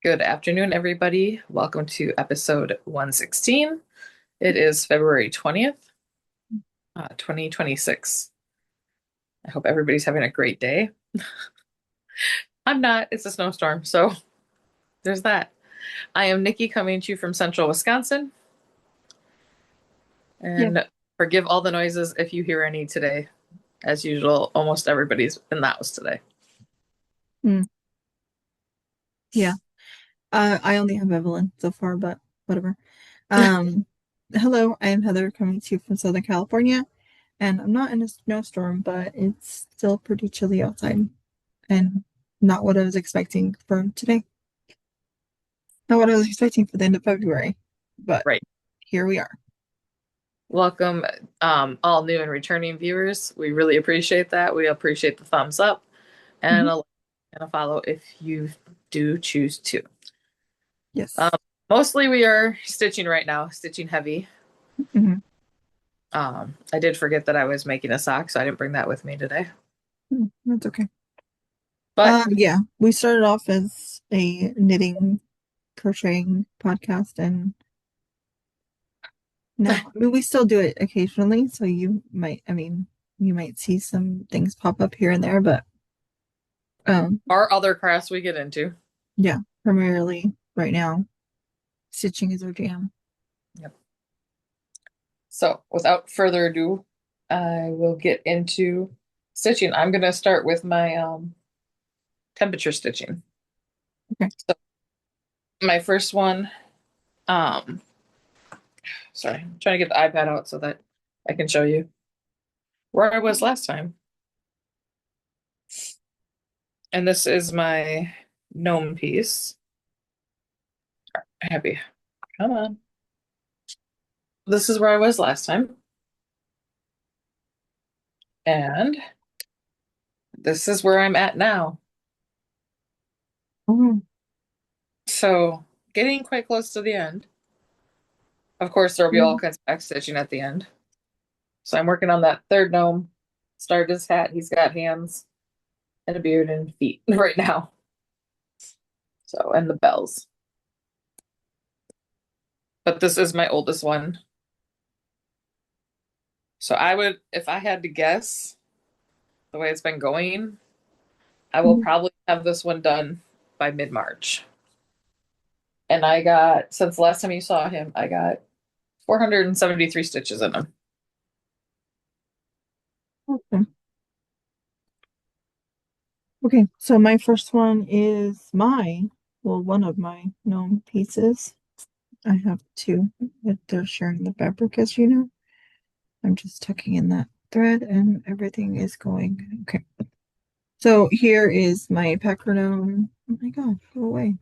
Good afternoon, everybody. Welcome to episode 116. It is February 20th, 2026. I hope everybody's having a great day. I'm not. It's a snowstorm, so there's that. I am Nicci coming to you from central Wisconsin, Yep. and forgive all the noises if you hear any today. As usual, almost everybody's in the house today. Mm, yeah. I only have Evelyn so far, but whatever. Um, Hello, I am Heather coming to you from Southern California, and I'm not in a snowstorm, but it's still pretty chilly outside and not what I was expecting for today. Not what I was expecting for the end of February, but Right. here we are. Welcome, all new and returning viewers. We really appreciate that. We appreciate the thumbs up and Mhm. a like and a follow if you do choose to. Um, Yes. Mostly we are stitching right now, stitching heavy. Mhm. I did forget that I was making a sock, so I didn't bring that with me today. That's okay. But Yeah, we started off as a knitting, crocheting podcast, and no, I mean, we still do it occasionally, so you might see some things pop up here and there, but um, our other crafts we get into. yeah, primarily right now, stitching is our jam. Yep. So without further ado, I will get into stitching. I'm gonna start with my temperature stitching. Okay. So my first one, um, sorry, I'm trying to get the iPad out so that I can show you where I was last time. And this is my gnome piece. Happy. Come on. This is where I was last time. And this is where I'm at now. Oh, So getting quite close to the end. Of course, there'll be all mm, kinds of back stitching at the end. So I'm working on that third gnome. Started his hat. He's got hands and a beard and feet right now. So, and the bells. But this is my oldest one. So I would, if I had to guess the way it's been going, I will mm, probably have this one done by mid-March. And I got, since the last time you saw him, I got 473 stitches in him. okay. Okay, so my first one is one of my gnome pieces. I have two that they're sharing the fabric, as you know. I'm just tucking in that thread and everything is going okay. So here is my packer gnome. Oh my god, go away.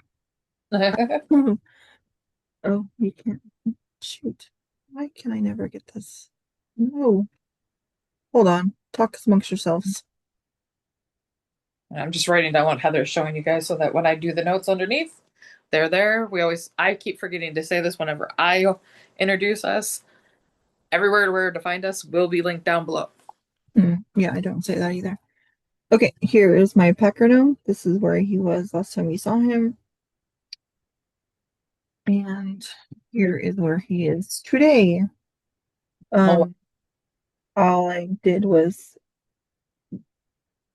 Oh, you can't. Shoot. Why can I never get this? No. Hold on. Talk amongst yourselves. I'm just writing down what Heather's showing you guys so that when I do the notes underneath, they're there. I keep forgetting to say this whenever I introduce us. Everywhere where to find us will be linked down below. Yeah, I don't say that either. Okay, here is my packer gnome. This is where he was last time we saw him. And here is where he is today. Oh, Um, all I did was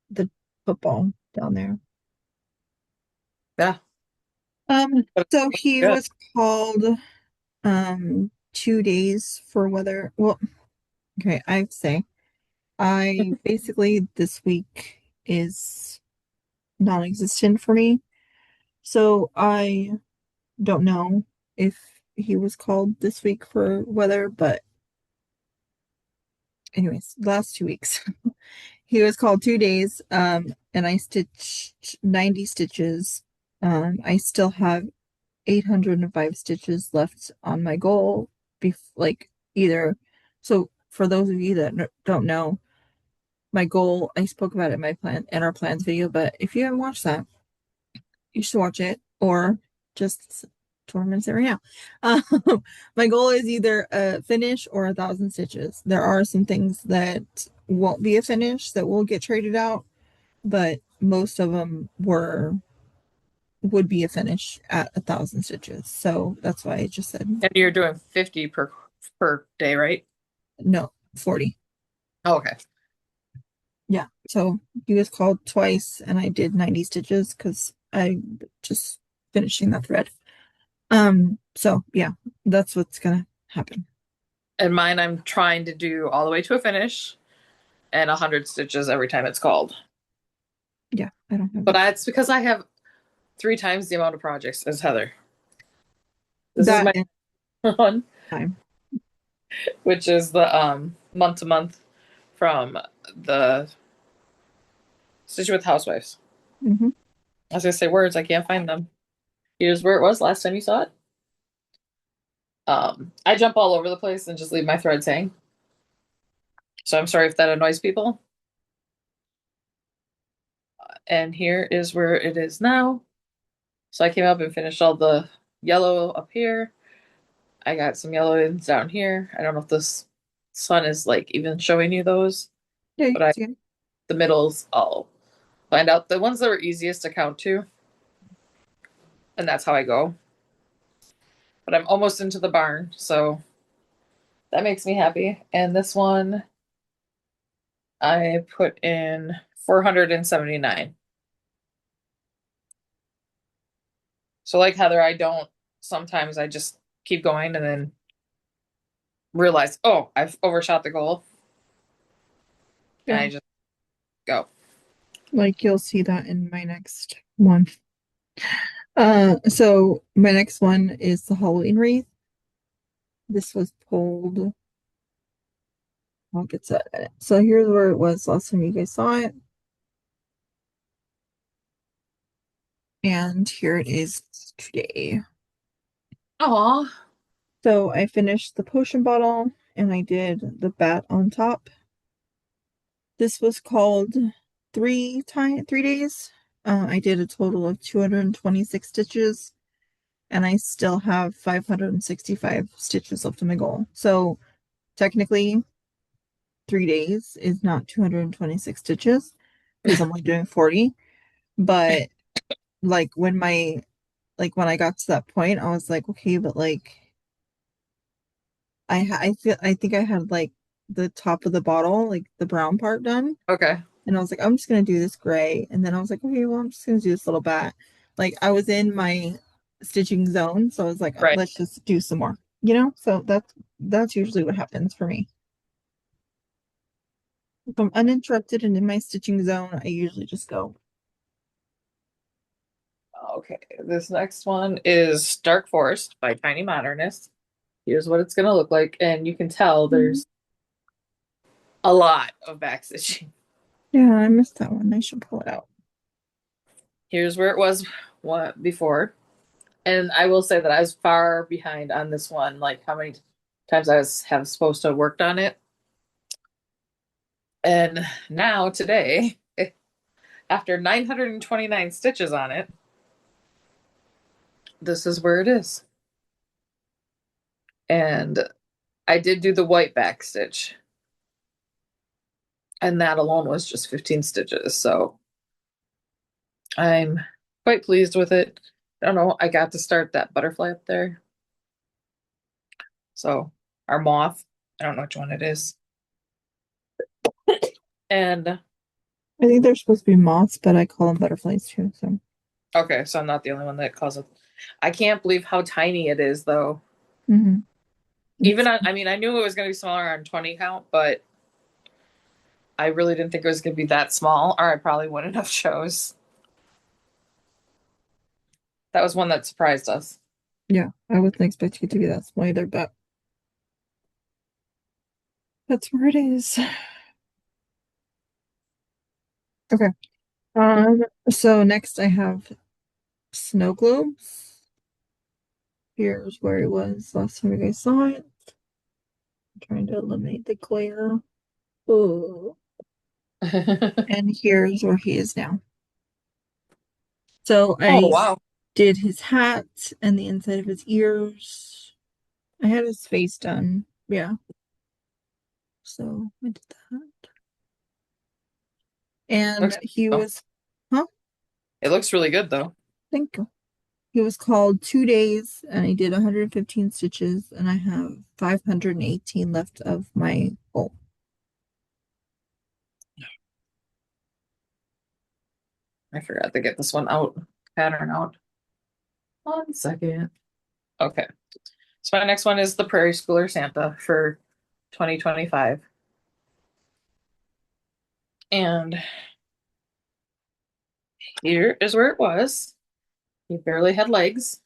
the football down there. yeah, Um, but so it's he good. was called 2 days for weather. Well, okay, I say I basically this week is non-existent for me. So I don't know if he was called this week for weather, but anyways, last 2 weeks. He was called 2 days, and I stitched 90 stitches. I still have 805 stitches left on my goal. Like either, so for those of you that don't know, my goal, I spoke about it in my plan in our plans video, but if you haven't watched that, you should watch it or just 12 minutes right now. My goal is either a finish or 1,000 stitches. There are some things that won't be a finish that will get traded out, but most of them were would be a finish at 1,000 stitches. So that's why I just said And you're doing 50 per day, right? no, 40. Oh, okay. Yeah. So he was called twice and I did 90 stitches because I just finishing that thread. So yeah, that's what's gonna happen. And mine, I'm trying to do all the way to a finish and 100 stitches every time it's called. Yeah, I don't have But that. it's because I have 3 times the amount of projects as Heather. This is That my and one, time. which is the month to month from the Stitch with Housewives. Hmm. I was gonna say words, I can't find them. Here's where it was last time you saw it. I jump all over the place and just leave my threads hang. So I'm sorry if that annoys people. And here is where it is now. So I came up and finished all the yellow up here. I got some yellow ends down here. I don't know if this sun is like even showing you those, Yeah, you but can I see it. the middles I'll find out the ones that were easiest to count to, and that's how I go. But I'm almost into the barn, so that makes me happy. And this one I put in 479. So like Heather, I don't sometimes I just keep going and then realize, oh, I've overshot the goal and Yeah, I just go. like you'll see that in my next one. So my next one is the Halloween wreath. This was pulled. I'll get to that in a minute. So here's where it was last time you guys saw it. And here it is today. Aw. So I finished the potion bottle and I did the bat on top. This was called 3 days. I did a total of 226 stitches and I still have 565 stitches left in my goal. So technically 3 days is not 226 stitches because I'm only doing 40. But like when I got to that point, I was like, okay, but like I think I had like the top of the bottle, like the brown part done. Okay. And I was like, I'm just gonna do this gray. And then I was like, okay, well, I'm just gonna do this little bat. Like I was in my stitching zone, so I was like, Right. let's just do some more, you know? So that's usually what happens for me. If I'm uninterrupted and in my stitching zone, I usually just go. Okay. This next one is Dark Forest by Tiny Modernist. Here's what it's gonna look like, and you can tell Mhm. there's a lot of back stitching. Yeah, I missed that one. I should pull it out. Here's where it was what before. And I will say that I was far behind on this one, like how many times I was have supposed to have worked on it. And now today, after 929 stitches on it, this is where it is. And I did do the white back stitch. And that alone was just 15 stitches. So I'm quite pleased with it. I don't know, I got to start that butterfly up there. So our moth, I don't know which one it is. And I think they're supposed to be moths, but I call them butterflies too. So okay, so I'm not the only one that calls it. I can't believe how tiny it is, though. hmm Even it's on, I mean, I knew it was going to be smaller on 20 count, but I really didn't think it was going to be that small, or I probably wouldn't have chose. That was one that surprised us. yeah, I wasn't expecting it to be that small either, but that's where it is. Okay. So next I have snow globes. Here's where it was last time you guys saw it. I'm trying to eliminate the glare. Oh. And here's where he is now. So Oh, I wow. did his hat and the inside of his ears. I had his face done. Yeah. So I did that. And Looks, he oh, was, huh? it looks really good, though. Thank you. He was called 2 days and I did 115 stitches and I have 518 left of my goal. I forgot to get this one out, pattern out. 1 second. Okay. So my next one is the Prairie Schooler Santa for 2025. And here is where it was. He barely had legs.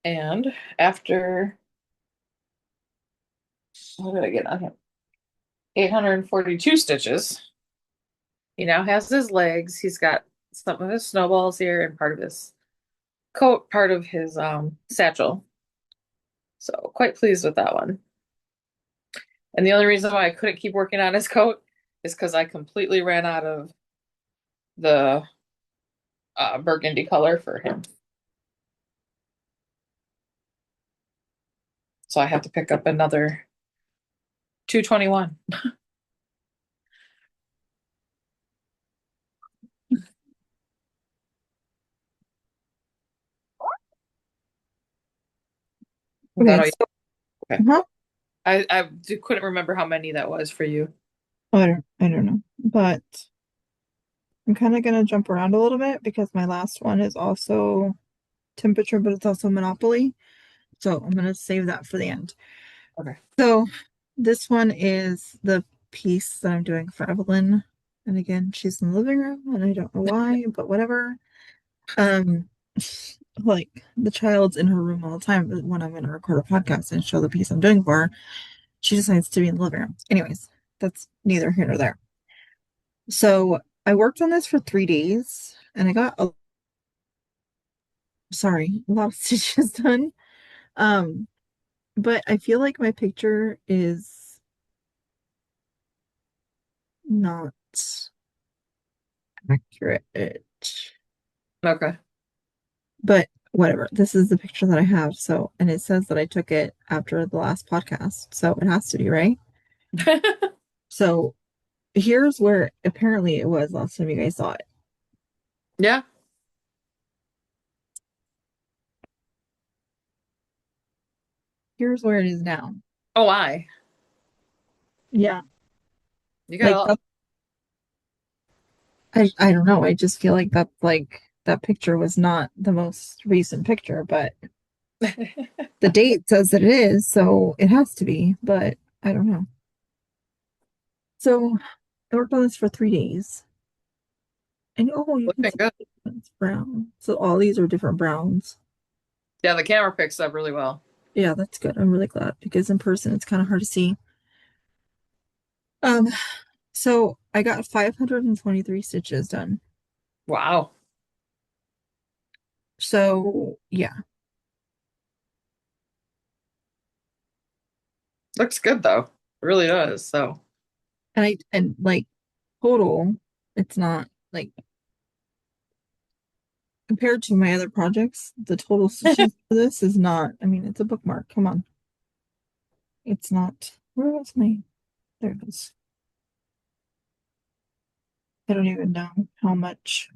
And after, what did I get on him? 842 stitches. He now has his legs. He's got some of his snowballs here and part of his coat, part of his satchel. So quite pleased with that one. And the only reason why I couldn't keep working on his coat is because I completely ran out of the burgundy color for him. So I have to pick up another 221. Is that Okay, all so okay. huh? Couldn't remember how many that was for you. I don't know. But I'm kind of gonna jump around a little bit because my last one is also temperature, but it's also Monopoly. So I'm gonna save that for the end. Okay. So this one is the piece that I'm doing for Evelyn. And again, she's in the living room and I don't know why, but whatever. Um, like the child's in her room all the time, but when I'm gonna record a podcast and show the piece I'm doing for her, she decides to be in the living room. Anyways, that's neither here nor there. So I worked on this for 3 days and I got a lot of stitches done. Um, but I feel like my picture is not accurate. Okay. But whatever. This is the picture that I have. So, and it says that I took it after the last podcast. So it has to be, right? So here's where apparently it was last time you guys saw it. Yeah. Here's where it is now. Oh, I. Yeah. You got Like all. that, I don't know. I just feel like that picture was not the most recent picture, but the date says that it is, so it has to be, but I don't know. So I worked on this for 3 days. And oh, you can Looking see good. it's brown. So all these are different browns. Yeah, the camera picks up really well. Yeah, that's good. I'm really glad because in person it's kind of hard to see. Um, so I got 523 stitches done. Wow. So yeah. Looks good though. It really does. So And like total, it's not like compared to my other projects, the total stitches for this is not, I mean, it's a bookmark. Come on. It's not, where was my, there it is. I don't even know how much.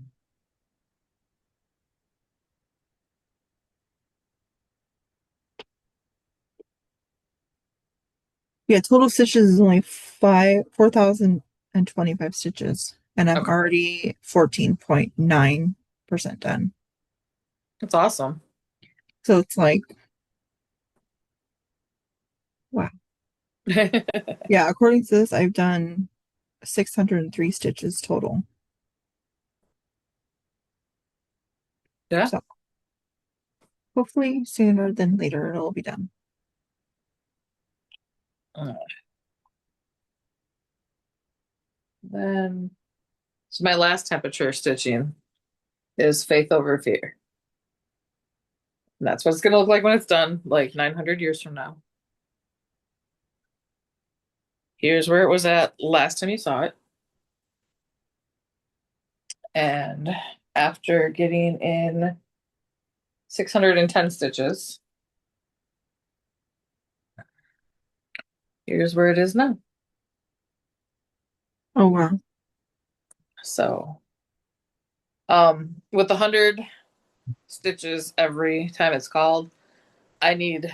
Yeah, total stitches is only 4,025 stitches, and I'm okay. already 14.9% done. That's awesome. So it's like, wow. Yeah, according to this, I've done 603 stitches total. Yeah. So hopefully sooner than later it'll be done. Uh, Then so my last temperature stitching is Faith Over Fear. And that's what it's gonna look like when it's done, like 900 years from now. Here's where it was at last time you saw it. And after getting in 610 stitches, here's where it is now. Oh wow. So With 100 stitches every time it's called, I need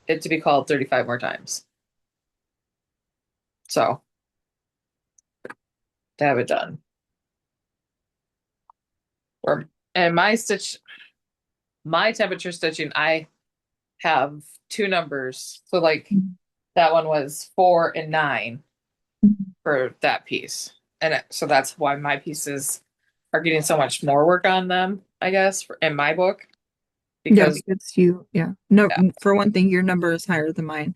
it to be called 35 more times. So to have it done. Or and my temperature stitching, I have two numbers. So like that one was 4 and 9 for that piece. So that's why my pieces are getting so much more work on them, I guess, in my book. Yeah, Because because yeah. No, yeah, for one thing, your number is higher than mine,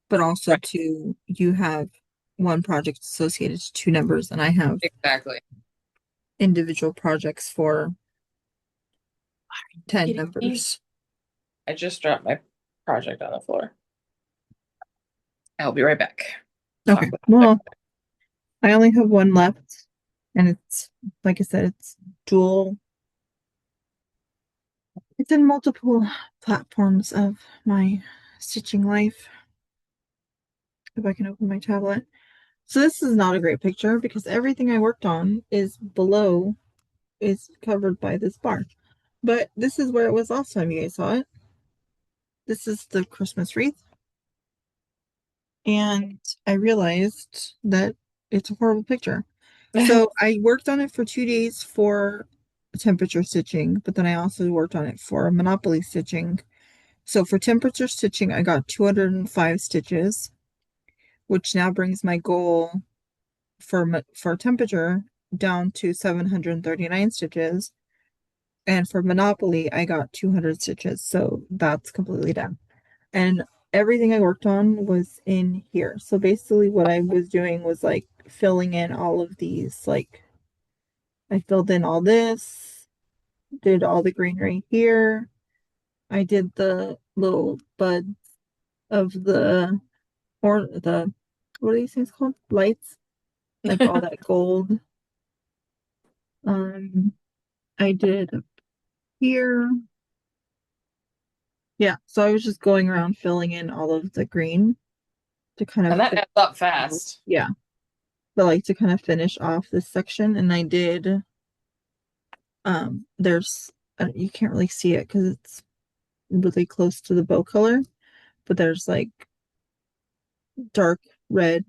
but also right, two, you have one project associated to two numbers, and I have exactly. individual projects for 10 Kidding me? numbers. I just dropped my project on the floor. I'll be right back. Talk Okay. about it. Well, I only have one left, and it's, like I said, it's dual. It's in multiple platforms of my stitching life. If I can open my tablet. So this is not a great picture because everything I worked on is below, is covered by this bar. But this is where it was last time you guys saw it. This is the Christmas wreath. And I realized that it's a horrible picture. So I worked on it for 2 days for temperature stitching, but then I also worked on it for Monopoly stitching. So for temperature stitching, I got 205 stitches, which now brings my goal for temperature down to 739 stitches. And for Monopoly, I got 200 stitches. So that's completely done. And everything I worked on was in here. So basically what I was doing was like filling in all of these, like I filled in all this, did all the greenery here. I did the little buds of the what are these things called? Lights, like all that gold. Um, I did up here. Yeah, so I was just going around filling in all of the green to kind of And that finish adds up off. fast. Yeah, but like to kind of finish off this section, and I did. There's you can't really see it because it's really close to the bow color, but there's like dark red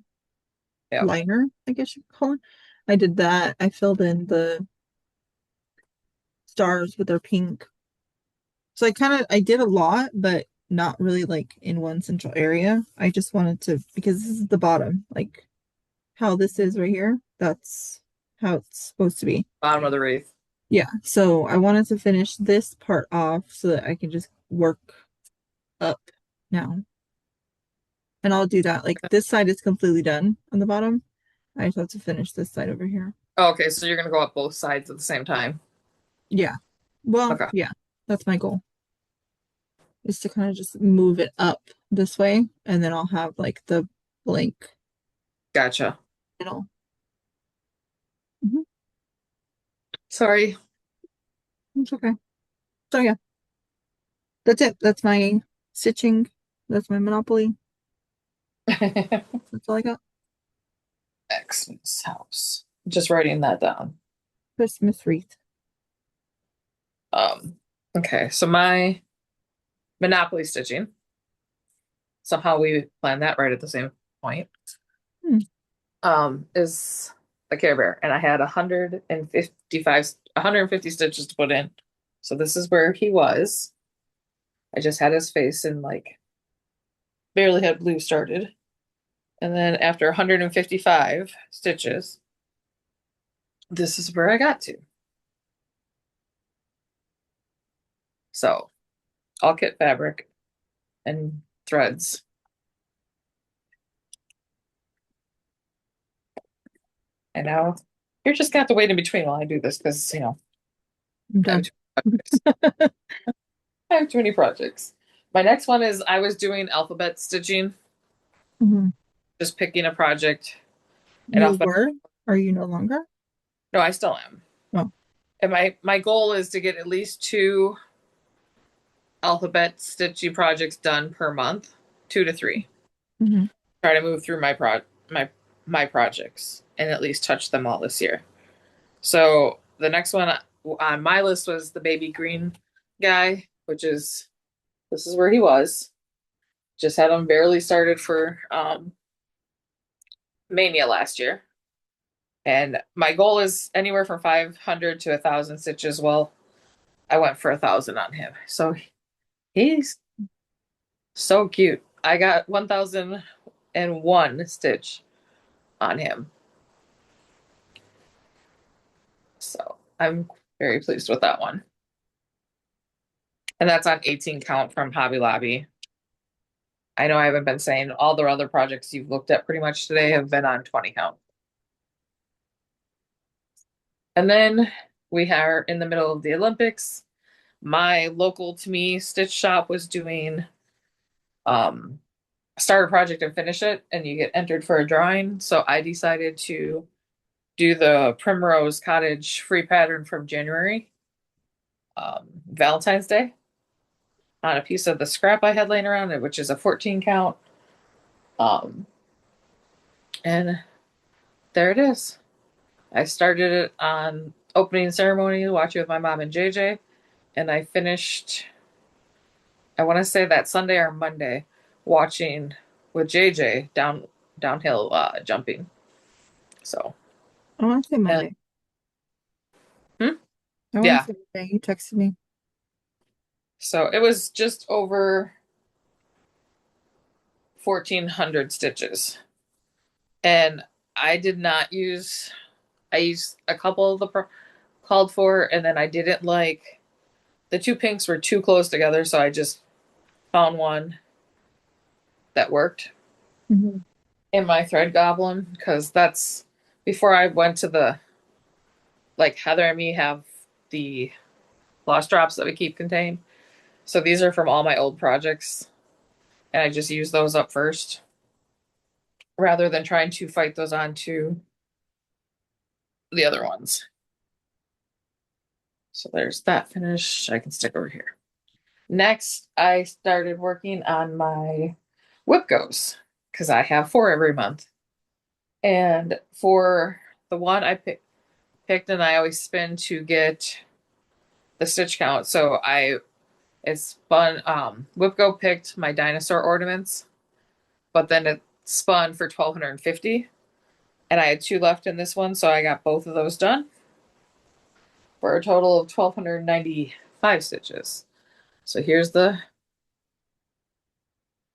Yeah. liner, I guess you could call it. I did that. I filled in the stars with their pink. So I did a lot, but not really like in one central area. I just wanted to, because this is the bottom, like how this is right here. That's how it's supposed to be. Bottom of the wreath. Yeah. So I wanted to finish this part off so that I can just work up now. And I'll do that. Like this side is completely done on the bottom. I just have to finish this side over here. Okay, so you're gonna go up both sides at the same time. Yeah. Well, Okay, yeah, that's my goal, is to kind of just move it up this way, and then I'll have like the blank gotcha. middle. Mhm. Sorry. It's okay. So yeah, that's it. That's my stitching. That's my Monopoly. That's all I got. Xmas house. Just writing that down. Christmas wreath. Um, okay, so my Monopoly stitching. Somehow we planned that right at the same point. Hmm. Is a Care Bear, and I had 150 stitches to put in. So this is where he was. I just had his face and like barely had blue started. And then after 155 stitches, this is where I got to. So all kit fabric and threads. And now you're just gonna have to wait in between while I do this because I'm I have done. too many projects. I have too many projects. My next one is I was doing alphabet stitching, Mhm. just picking a project and You alphabet. were? Are you no longer? No, I still am. Oh. And my goal is to get at least two alphabet stitchy projects done per month, 2 to 3. Hmm. Try to move through my projects and at least touch them all this year. So the next one on my list was the baby green guy, which is this is where he was. Just had him barely started for Mania last year. And my goal is anywhere from 500 to 1,000 stitches. Well, I went for 1,000 on him. So he's so cute. I got 1,001 stitch on him. So I'm very pleased with that one. And that's on 18 count from Hobby Lobby. I know I haven't been saying all the other projects you've looked at pretty much today have been on 20 count. And then we are in the middle of the Olympics. My local to me stitch shop was doing start a project and finish it, and you get entered for a drawing. So I decided to do the Primrose Cottage free pattern from January, Valentine's Day, on a piece of the scrap I had laying around it, which is a 14 count. Um, and there it is. I started it on opening ceremony, watching with my mom and JJ, and I finished, I want to say that Sunday or Monday, watching with JJ downhill jumping. So, I want to say and, Monday. hmm? I want to Yeah. say Monday. You texted me. So it was just over 1,400 stitches. And I did not use, I used a couple of the called for, and then I didn't like, the two pinks were too close together, so I just found one that worked Mhm. in my thread goblin, because that's before I went to the, like Heather and me have the floss drops that we keep contained. So these are from all my old projects, and I just use those up first rather than trying to fight those onto the other ones. So there's that finish. I can stick over here. Next, I started working on my wipgos because I have 4 every month. And for the one I picked, and I always spin to get the stitch count. So it's spun. Wipgo picked my dinosaur ornaments, but then it spun for 1,250, and I had 2 left in this one, so I got both of those done for a total of 1,295 stitches. So here's the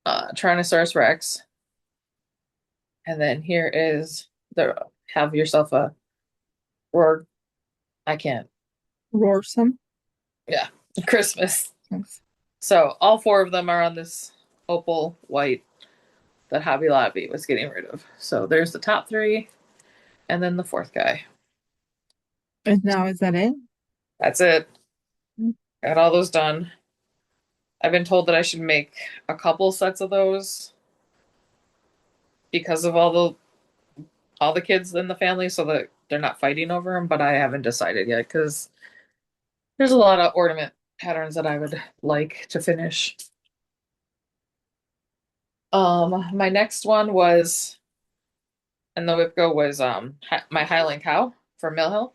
Tyrannosaurus Rex. And then here is the have yourself a roar. I can't. Roarsome. Yeah, Christmas. Thanks. So all 4 of them are on this opal white that Hobby Lobby was getting rid of. So there's the top 3, and then the 4th guy. And now is that it? That's it. Mm. Got all those done. I've been told that I should make a couple sets of those because of all the kids in the family, so that they're not fighting over them. But I haven't decided yet because there's a lot of ornament patterns that I would like to finish. My next one was, and the Whipco was my Highland Cow from Mill Hill.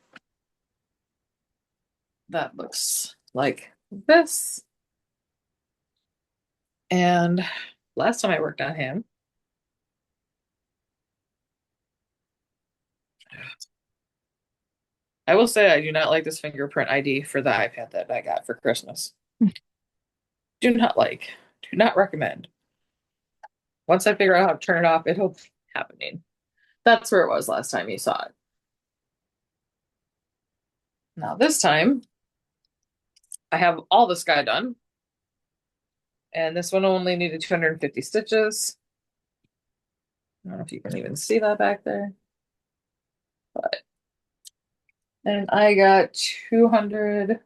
That looks like this. And last time I worked on him, I will say I do not like this fingerprint ID for the iPad that I got for Christmas. Do not like, do not recommend. Once I figure out how to turn it off, it'll be happening. That's where it was last time you saw it. Now this time, I have all this guy done. And this one only needed 250 stitches. I don't know if you can even see that back there. But and I got 200.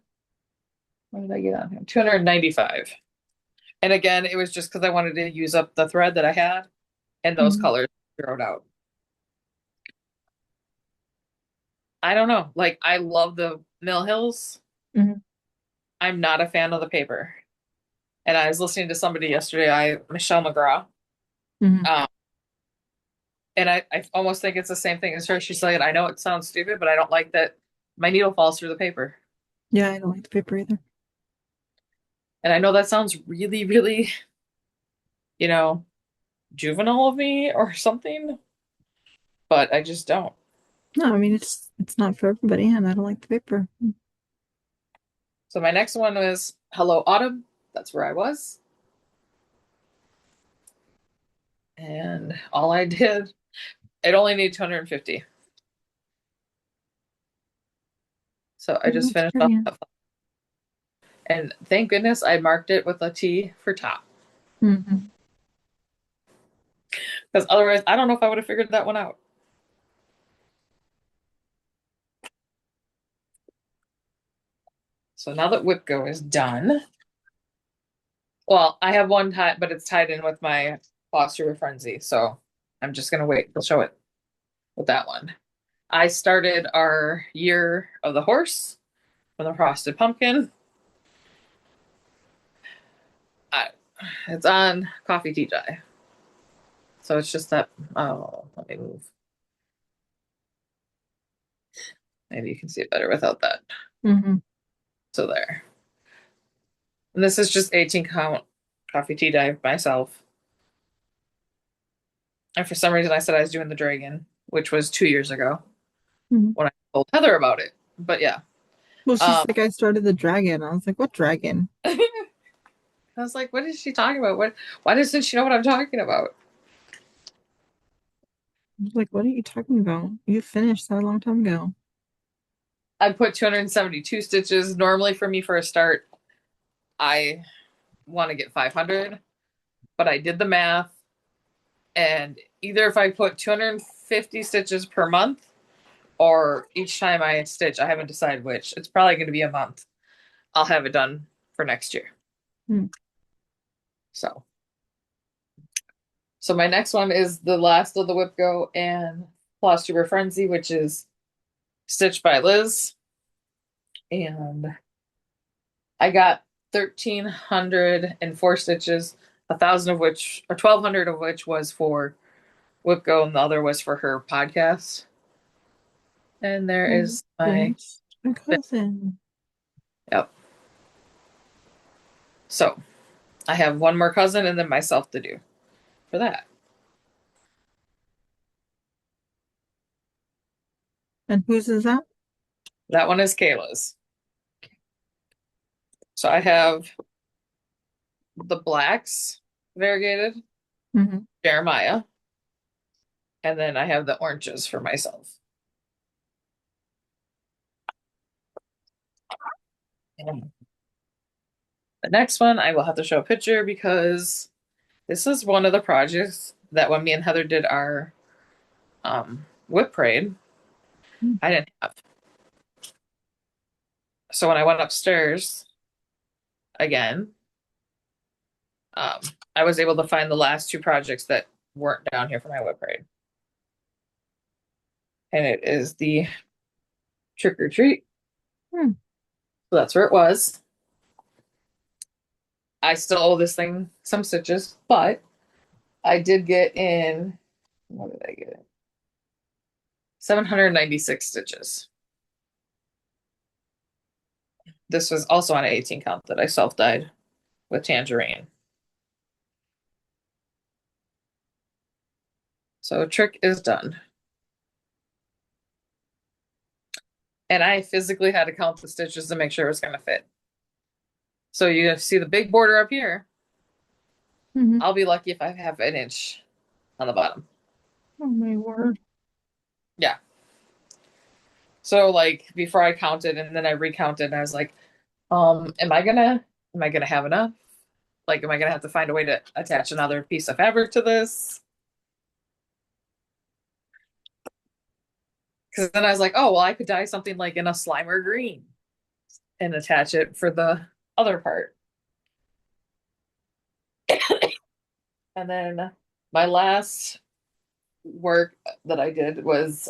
What did I get on him? 295. And again, it was just because I wanted to use up the thread that I had, and those Mhm. colors zeroed out. I don't know. Like, I love the Mill Hills. Mhm. I'm not a fan of the paper. And I was listening to somebody yesterday, Michelle McGraw. Mhm. Um, and I almost think it's the same thing as her. She said, I know it sounds stupid, but I don't like that my needle falls through the paper. Yeah, I don't like the paper either. And I know that sounds really, really, you know, juvenile of me or something, but I just don't. No, I mean it's not for everybody, and I don't like the paper. So my next one was Hello Autumn. That's where I was. And all I did, it only needed 250. So I Oh, just that's finished off pretty. that. And thank goodness I marked it with a T for top. Mm-hmm. Because otherwise, I don't know if I would have figured that one out. So now that wipgo is done, well, I have one tie, but it's tied in with my flosstuber frenzy. So I'm just going to wait. We'll show it with that one. I started our year of the horse from the frosted pumpkin. I, it's on coffee tea dye. So it's just that, oh, let me move. Maybe you can see it better without that. Mm-hmm. So there. And this is just 18 count coffee tea dye myself. And for some reason, I said I was doing the dragon, which was 2 years ago Mm-hmm. when I told Heather about it. But yeah. Well, Um, she's like, I started the dragon. I was like, what dragon? I was like, what is she talking about? Why doesn't she know what I'm talking about? I was like, what are you talking about? You finished that a long time ago. I put 272 stitches. Normally for me for a start, I want to get 500, but I did the math and either if I put 250 stitches per month or each time I stitch, I haven't decided which. It's probably going to be a month. I'll have it done for next year. Hmm. So, so my next one is the last of the wipgo and flosstuber frenzy, which is stitched by Liz. And I got 1,304 stitches, 1,000 of which, or 1,200 of which was for wipgo, and the other was for her podcast. And there Oh, is my, finished. My cousin. yep. So I have one more cousin and then myself to do for that. And whose is that? That one is Kayla's. So I have the blacks variegated, Mm-hmm. Jeremiah, and then I have the oranges for myself. And the next one I will have to show a picture because this is one of the projects that when me and Heather did our whip parade, I didn't have. So when I went upstairs again, um, I was able to find the last two projects that weren't down here for my whip parade. And it is the trick or treat. Hmm. So that's where it was. I still owe this thing some stitches, but I did get in, what did I get in? 796 stitches. This was also on an 18 count that I self-dyed with tangerine. So trick is done. And I physically had to count the stitches to make sure it was going to fit. So you see the big border up here. Mm-hmm. I'll be lucky if I have an inch on the bottom. Oh my word. Yeah. So like before I counted and then I recounted and I was like, am I gonna have enough? Like, am I gonna have to find a way to attach another piece of fabric to this? Because then I was like, oh well, I could dye something like in a Slimer green and attach it for the other part. And then my last work that I did was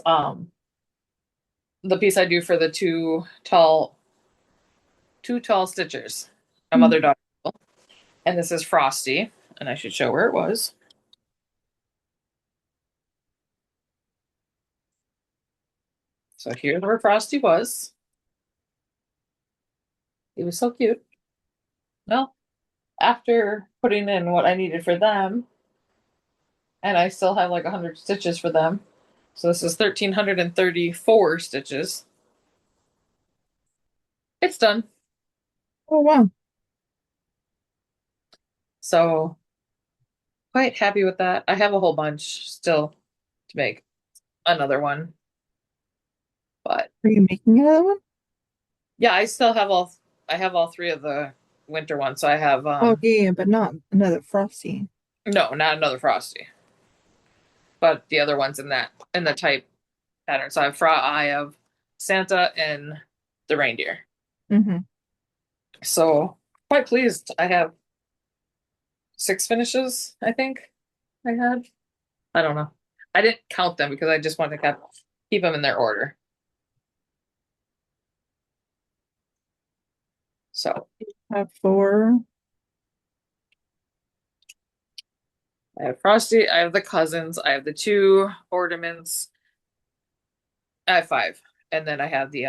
the piece I do for the two tall stitchers, my Mm. mother daughter. And this is Frosty, and I should show where it was. So here's where Frosty was. He was so cute. Well, after putting in what I needed for them, and I still have like 100 stitches for them. So this is 1,334 stitches. It's done. Oh wow. So quite happy with that. I have a whole bunch still to make another one. But Are you making another one? yeah, I have all three of the winter ones. So I have Oh yeah, but not another Frosty. no, not another Frosty, but the other ones in the type pattern. So I have Santa and the reindeer. Mm-hmm. So quite pleased. I have six finishes, I think I had. I don't know. I didn't count them because I just wanted to keep them in their order. So I have four. I have Frosty, I have the cousins, I have the two ornaments, I have five. And then I have the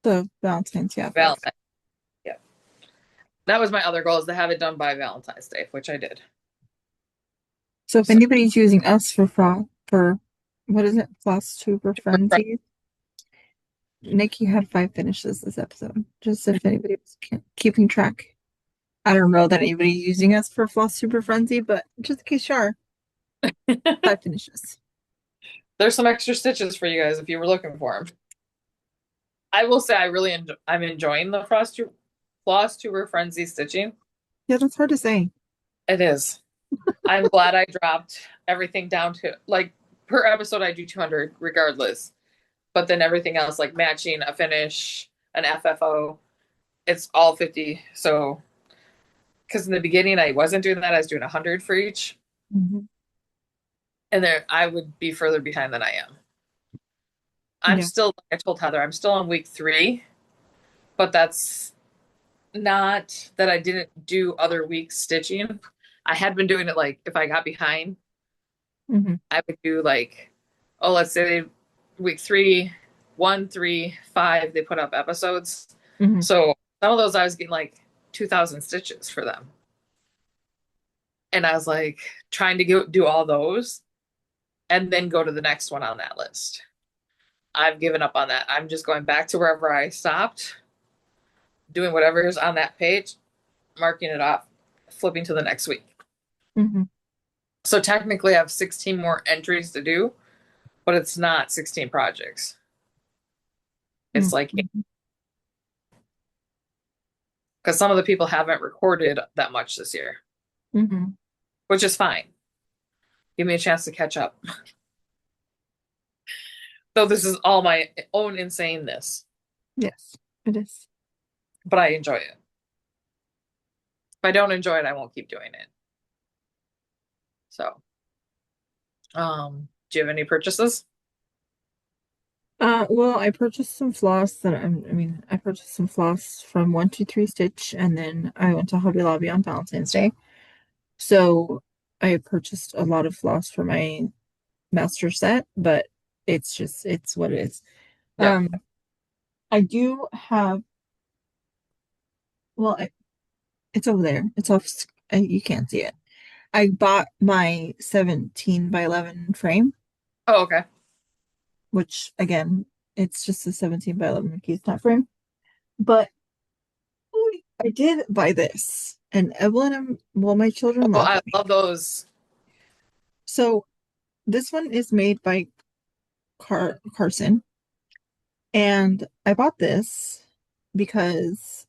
The Valentine's, yeah, five. Valentine. Yeah. That was my other goal is to have it done by Valentine's Day, which I did. So if So anybody's using us for what is it, Flosstuber Frenzy, Nicci had five finishes this episode. Just if anybody was keeping track. I don't know that anybody's using us for Flosstuber Frenzy, but just in case you are, five finishes. there's some extra stitches for you guys if you were looking for them. I will say I really I'm enjoying the Floss Tuber Frenzy stitching. Yeah, that's hard to say. It is. I'm glad I dropped everything down to like per episode I do 200 regardless. But then everything else like matching a finish, an FFO, it's all 50. So because in the beginning I wasn't doing that, I was doing 100 for each. Mm-hmm. And there I would be further behind than I am. I'm Yeah. still, like I told Heather, I'm still on week 3, but that's not that I didn't do other weeks stitching. I had been doing it like if I got behind, Mm-hmm. I would do like, oh, let's say week 3, 1, 3, 5, they put up episodes. Mm-hmm. So some of those I was getting like 2,000 stitches for them. And I was like trying to do all those and then go to the next one on that list. I've given up on that. I'm just going back to wherever I stopped, doing whatever is on that page, marking it off, flipping to the next week. Mm-hmm. So technically, I have 16 more entries to do, but it's not 16 projects. It's like, Mm-hmm. because some of the people haven't recorded that much this year, Mm-hmm. which is fine. Give me a chance to catch up. Though this is all my own insaneness, Yes, it is. but I enjoy it. If I don't enjoy it, I won't keep doing it. So, do you have any purchases? Well, I purchased some floss I purchased some floss from 123 Stitch, and then I went to Hobby Lobby on Valentine's Day. So I purchased a lot of floss for my master set, but it's what it is. Yeah. I do have, well, it's over there. It's off, you can't see it. I bought my 17 by 11 frame, Oh, okay. which again, it's just a 17 by 11 case top frame. But I did buy this, and Evelyn and well, my children Oh, laugh I at me. love those. So this one is made by Carson, and I bought this because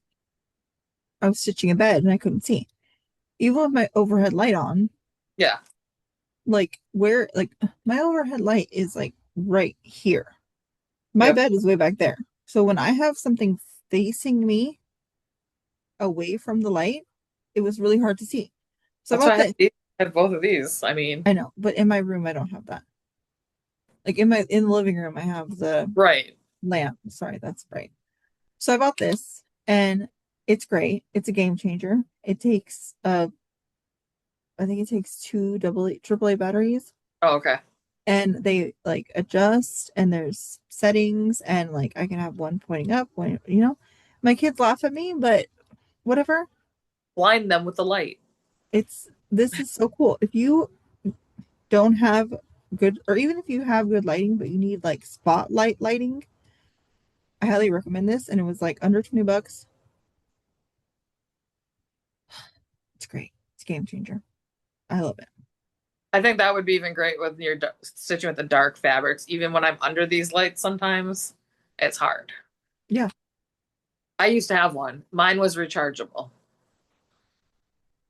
I was stitching in bed and I couldn't see. Even with my overhead light on, Yeah. like my overhead light is like right here. My Yep. bed is way back there. So when I have something facing me away from the light, it was really hard to see. So That's why about this, I have both of these. I mean, I know, but in my room I don't have that. Like in the living room I have the right. lamp. Sorry, that's bright. So I bought this and it's great. It's a game changer. It takes I think it takes two AAA batteries, Oh, okay. and they like adjust, and there's settings, and like I can have one pointing up, one, My kids laugh at me, but whatever. Blind them with the light. This is so cool. If you don't have good, or even if you have good lighting, but you need like spotlight lighting, I highly recommend this. And it was like under 20 bucks. It's great. It's a game changer. I love it. I think that would be even great with your stitching with the dark fabrics. Even when I'm under these lights, sometimes it's hard. Yeah. I used to have one. Mine was rechargeable.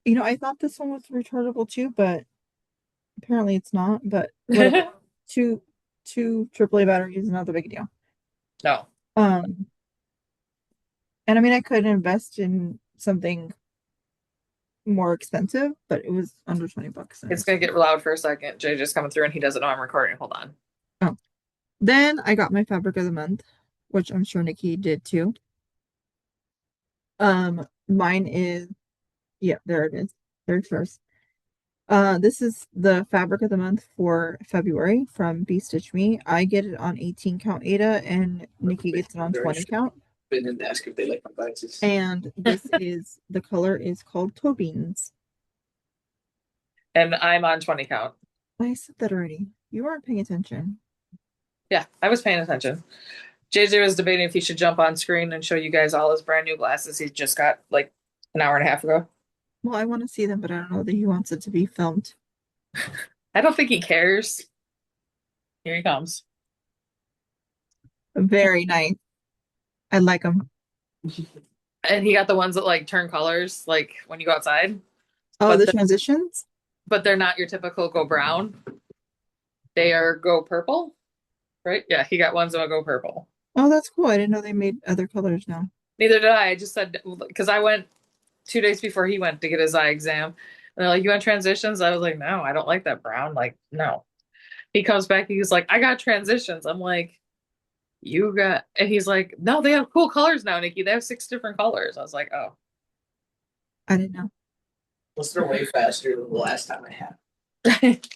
I thought this one was rechargeable too, but apparently it's not. But whatever. Two two AAA batteries is not the big deal. No, Um, and I mean I could invest in something more expensive, but it was under 20 bucks and it's it's gonna get loud for a second. Jay just coming through and he doesn't know I'm recording. Hold on. oh. Then I got my fabric of the month, which I'm sure Nicci did too. Mine is yeah, there it is. There's first. This is the fabric of the month for February from Be Stitch Me. I get it on 18 count Ada and Nicci gets it on 20 count. Didn't ask if they like my glasses. And this is the color is called toe beans. And I'm on 20 count. I said that already. You aren't paying attention. Yeah, I was paying attention. JJ was debating if he should jump on screen and show you guys all his brand new glasses he just got like an hour and a half ago. Well, I want to see them, but I don't know that he wants it to be filmed. I don't think he cares. Here he comes. Very nice. I like them. And he got the ones that like turn colors like when you go outside. Oh, But the the, transitions? but they're not your typical go brown. They are go purple, right? Yeah, he got ones that will go purple. Oh, that's cool. I didn't know they made other colors now. Neither did I. I just said because I went 2 days before he went to get his eye exam. And they're like, "You want transitions?" I was like, "No, I don't like that brown." Like, no. He comes back, he's like, "I got transitions." I'm like, "You got," and he's like, "No, they have cool colors now, Nicci. They have 6 different colors." I was like, "Oh." I didn't know. Plus, they're way faster than the last time I had.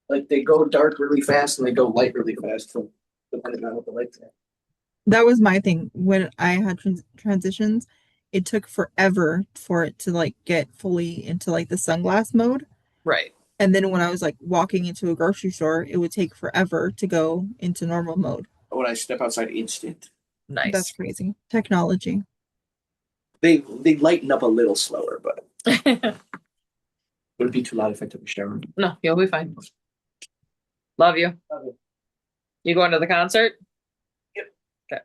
Like they go dark really fast and they go light really fast. So depending on what the lights are. That was my thing when I had transitions. It took forever for it to like get fully into like the sunglass mode. Right. And then when I was like walking into a grocery store, it would take forever to go into normal mode. When I step outside, instant. That's Nice. crazy. Technology. They lighten up a little slower, but wouldn't be too loud if I took a shower. No, you'll be fine. Love you. You going to the concert? Yep. Okay.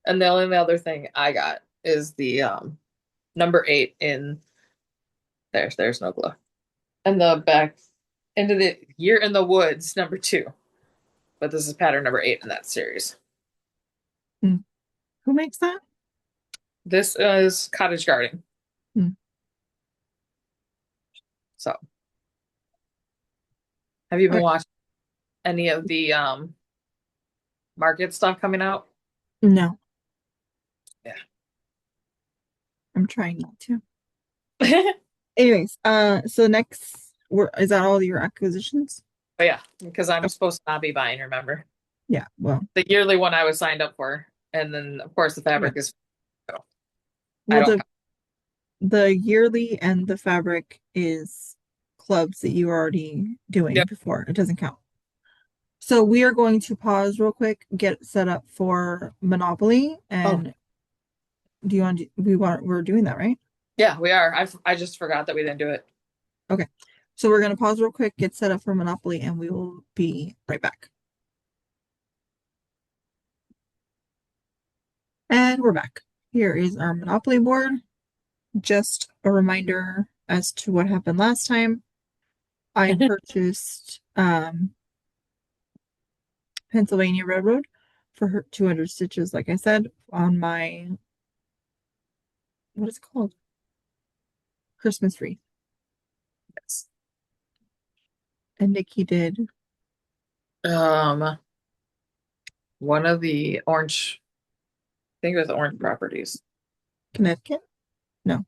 And the only other thing I got is the number 8 in there's no glue. And the back into the Year in the Woods number 2. But this is pattern number 8 in that series. Hmm. Who makes that? This is Cottage Garden. Hmm. So have you been Alright. watching any of the market stuff coming out? No, Yeah. I'm trying not to. Oh Anyways, so next, is that all your acquisitions? yeah, because I'm Oh, supposed to not be buying, remember? yeah, well, The yearly one I was signed up for. And then of course the yeah. fabric is so I Well, don't the yearly and the fabric is clubs that you were already doing Yep. before. It doesn't count. So we are going to pause real quick, get set up for Monopoly, Oh and we're doing that, right? yeah, we are. I just forgot that we didn't do it. Okay. So we're gonna pause real quick, get set up for Monopoly, and we will be right back. And we're back. Here is our Monopoly board. Just a reminder as to what happened last time. I purchased Pennsylvania Railroad for her 200 stitches, like I said, on my what is it called? Christmas wreath. Yes. And Nicci did. Um one of the orange I think it was orange properties. Connecticut? No.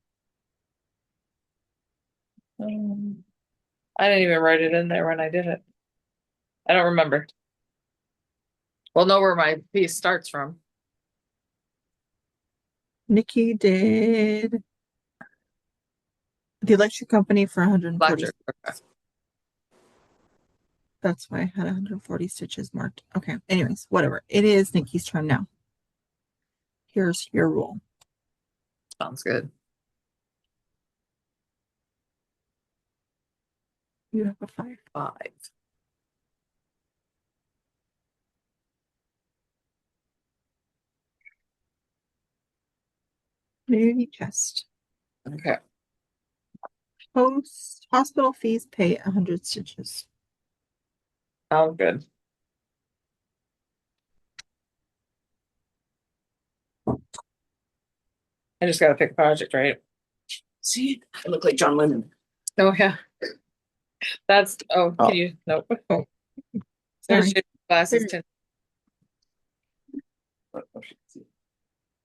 I didn't even write it in there when I did it. I don't remember. We'll know where my piece starts from. Nicci did the electric company for 140. Electric. Okay. That's why I had 140 stitches marked. Okay. Anyways, whatever. It is Nicci's turn now. Here's your roll. Sounds good. You have a 5. 5. Community chest. Okay. Hospital fees pay 100 stitches. Sounds good. I just gotta pick a project, right? See, I look like John Lennon. Oh yeah. That's Oh. can you nope. Oh. There's Sorry. your glasses tint.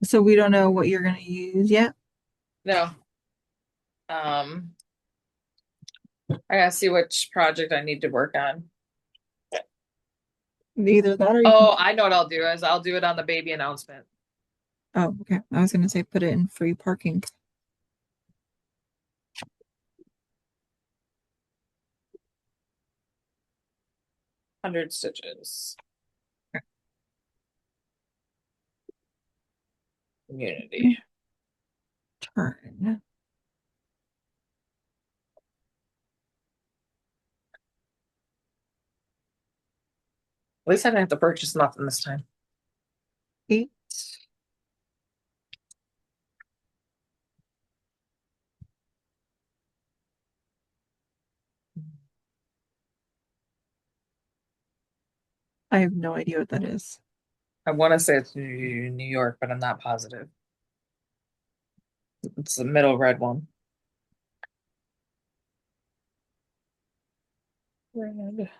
So we don't know what you're gonna use yet? No. I gotta see which project I need to work on. Either that or you Oh, I know what I'll do is I'll do it on the baby announcement. Oh, okay. I was gonna say put it in free parking. Hundred stitches. Community. Turn. At least I didn't have to purchase nothing this time. 8. I have no idea what that is. I want to say it's New York, but I'm not positive. It's the middle red one. Red.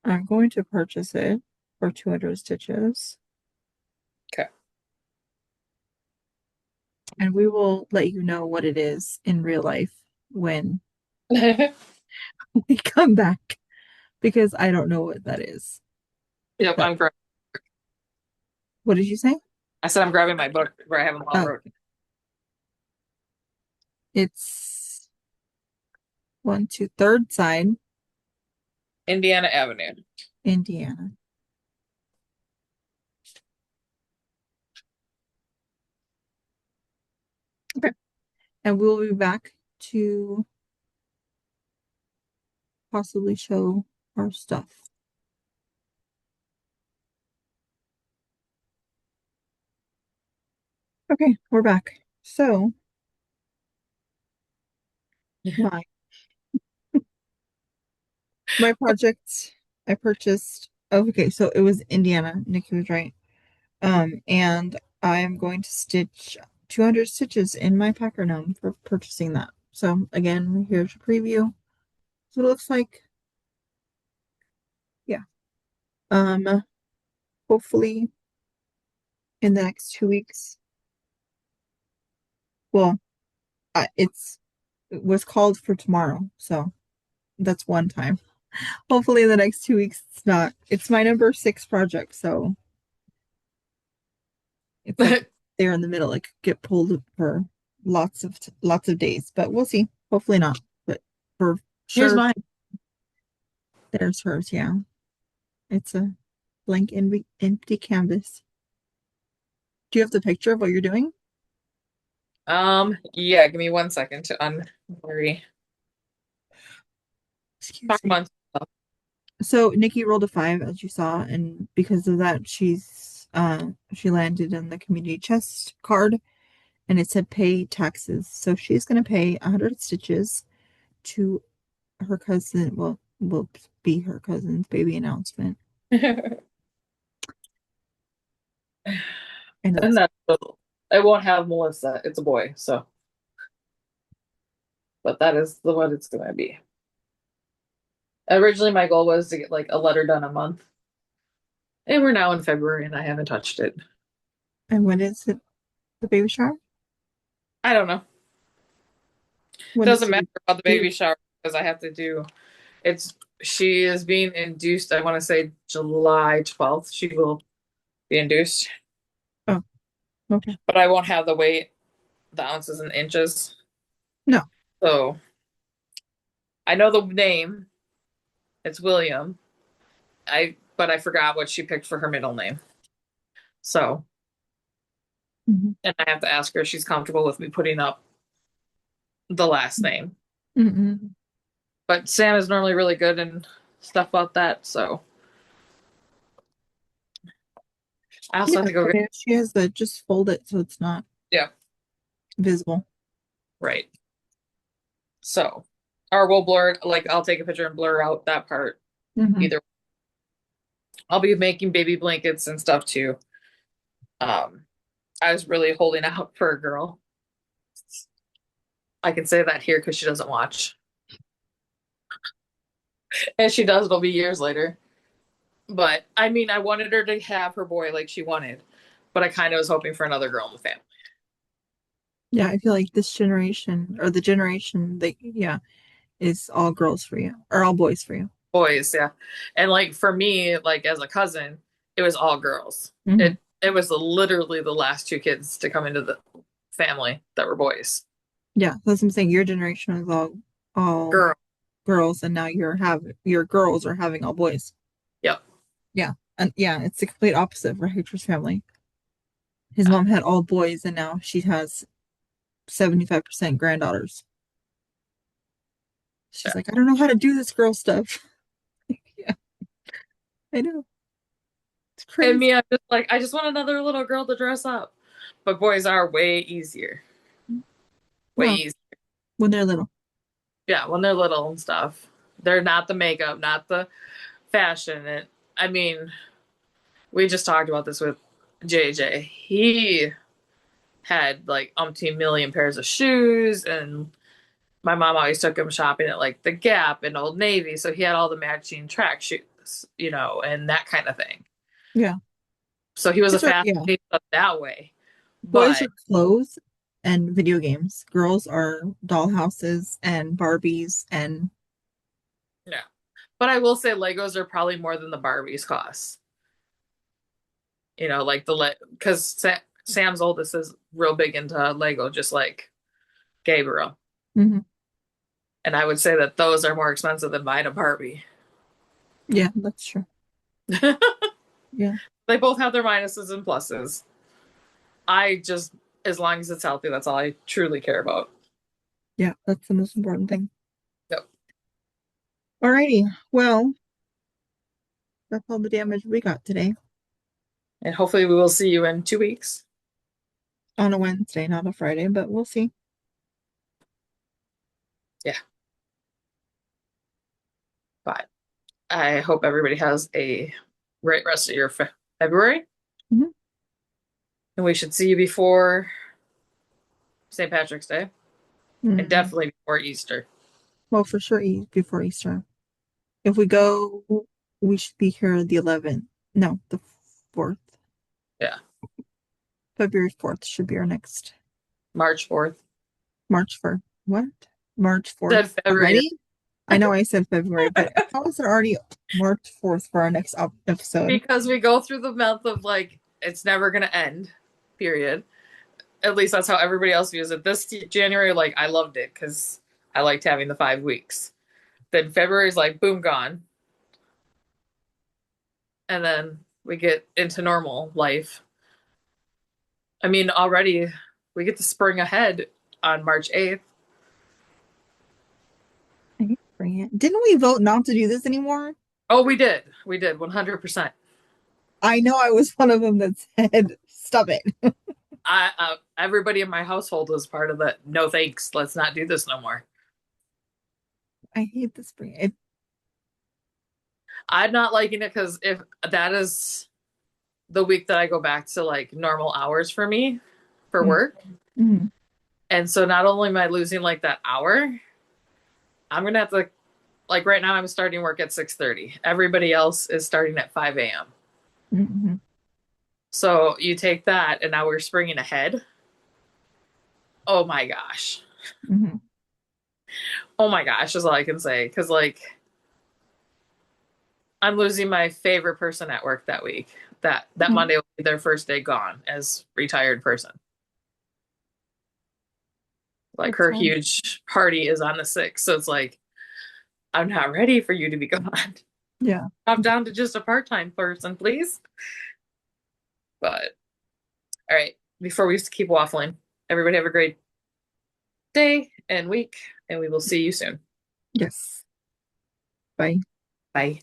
I'm going to purchase it for 200 stitches. Okay. And we will let you know what it is in real life when we come back because I don't know what that is. Yep, But- I'm grabbing. What did you say? I said I'm grabbing my book where I have them all Oh. wrote. It's 1, 2, third side, Indiana Avenue. Indiana. Okay. And we'll be back to possibly show our stuff. Okay, we're back. So my project I purchased. Oh, okay, so it was Indiana. Nicci was right. And I am going to stitch 200 stitches in my packer gnome for purchasing that. So again, here's a preview. So it looks like. Yeah. Hopefully in the next 2 weeks. Well, it was called for tomorrow, so that's one time. Hopefully in the next 2 weeks it's my number 6 project, so it's like there in the middle, it could get pulled for lots of days, but we'll see. Hopefully not, but for sure. Here's mine. There's hers, yeah. It's a blank empty canvas. Do you have the picture of what you're doing? Yeah, give me 1 second to unworry. Excuse me. So Nicci rolled a 5, as you saw, and because of that, she landed in the community chest card, and it said pay taxes. So she's gonna pay 100 stitches to her cousin. Well, will be her cousin's baby announcement. And that's it won't have Melissa. It's a boy, so. But that is what it's gonna be. Originally, my goal was to get like a letter done a month. And we're now in February and I haven't touched it. And when is it? The baby shower? I don't know. It doesn't matter about the baby shower because I have to do she is being induced, I want to say July 12th. She will be induced. Oh, Okay. but I won't have the weight, the ounces and inches. No. So I know the name. It's William. But I forgot what she picked for her middle name. So, Mhm. and I have to ask her if she's comfortable with me putting up the last name. Mm-mm. But Sam is normally really good and stuff about that. So I also have Yeah, to go I get, mean, if she has the just fold it so it's not yeah, visible. right. So, or we'll blur it, like I'll take a picture and blur out that part. Hmm. Either I'll be making baby blankets and stuff too. Um, I was really holding out for a girl. I can say that here because she doesn't watch. And she does, it'll be years later. But I mean, I wanted her to have her boy like she wanted, but I kind of was hoping for another girl in the family. Yeah, I feel like this generation or the generation that yeah is all girls for you or all boys for you. Boys, yeah. And like for me, like as a cousin, it was all girls. Hmm. It was literally the last two kids to come into the family that were boys. Yeah, that's what I'm saying. Your generation was all Girl. girls, and now your girls are having all boys. Yep. Yeah, and yeah, it's the complete opposite for Hector's family. His Yeah. mom had all boys, and now she has 75% granddaughters. She's Yeah. like, I don't know how to do this girl stuff. Yeah, I know. It's And crazy. me, I'm just like, I just want another little girl to dress up. But boys are way easier. Way Well, easier. when they're little. Yeah, when they're little and stuff. They're not the makeup, not the fashion. I mean, we just talked about this with JJ. He had like umpteen million pairs of shoes, and my mom always took him shopping at like the Gap and Old Navy, so he had all the matching track shoes, and that kind of thing. Yeah. So he was a Boys are fast yeah. up that way. Boys But are clothes and video games. Girls are dollhouses and Barbies and yeah, but I will say Legos are probably more than the Barbies cost. Like because Sam's oldest is real big into Lego, just like Gabriel. mhm. And I would say that those are more expensive than buying a Barbie. Yeah, that's true. Yeah. They both have their minuses and pluses. I just, as long as it's healthy, that's all I truly care about. Yeah, that's the most important thing. Yep. Alrighty. Well, that's all the damage we got today And hopefully we will see you in 2 weeks. on a Wednesday, not a Friday, but we'll see. Yeah. But I hope everybody has a great rest of your February. Mhm. And we should see you before St. Patrick's Day and Mm. definitely before Easter. Well, for sure, before Easter. If we go, we should be here the 11th. No, the 4th. Yeah. February 4th should be our next March 4th. March 4th. What? March 4th Said February. already? I know I said February, but how is it already March 4th for our next episode? Because we go through the month of like, it's never going to end, period. At least that's how everybody else views it. This January, like, I loved it because I liked having the 5 weeks. Then February is like, boom, gone. And then we get into normal life. I mean, already we get the spring ahead on March 8th. I need to bring it. Didn't we vote not to do this anymore? Oh, we did. We did 100%. I know I was one of them that said, stop it. Everybody in my household was part of the no thanks. Let's not do this no more. I hate the spring. It, I'm not liking it because if that is the week that I go back to like normal hours for me for mm, work. mm, And so not only am I losing like that hour, I'm gonna have to like right now I'm starting work at 6:30. Everybody else is starting at 5 a.m. mm, So you take that and now we're springing ahead. Oh my gosh. mm. Oh my gosh is all I can say. Cause like I'm losing my favorite person at work that week. That Mhm. Monday will be their first day gone as retired person. Like That's her hard. huge party is on the 6th, so it's like I'm not ready for you to be gone. Yeah. I'm down to just a part-time person, please. But all right, before we keep waffling, everybody have a great day and week, and we will see you soon. Yes. Bye. Bye.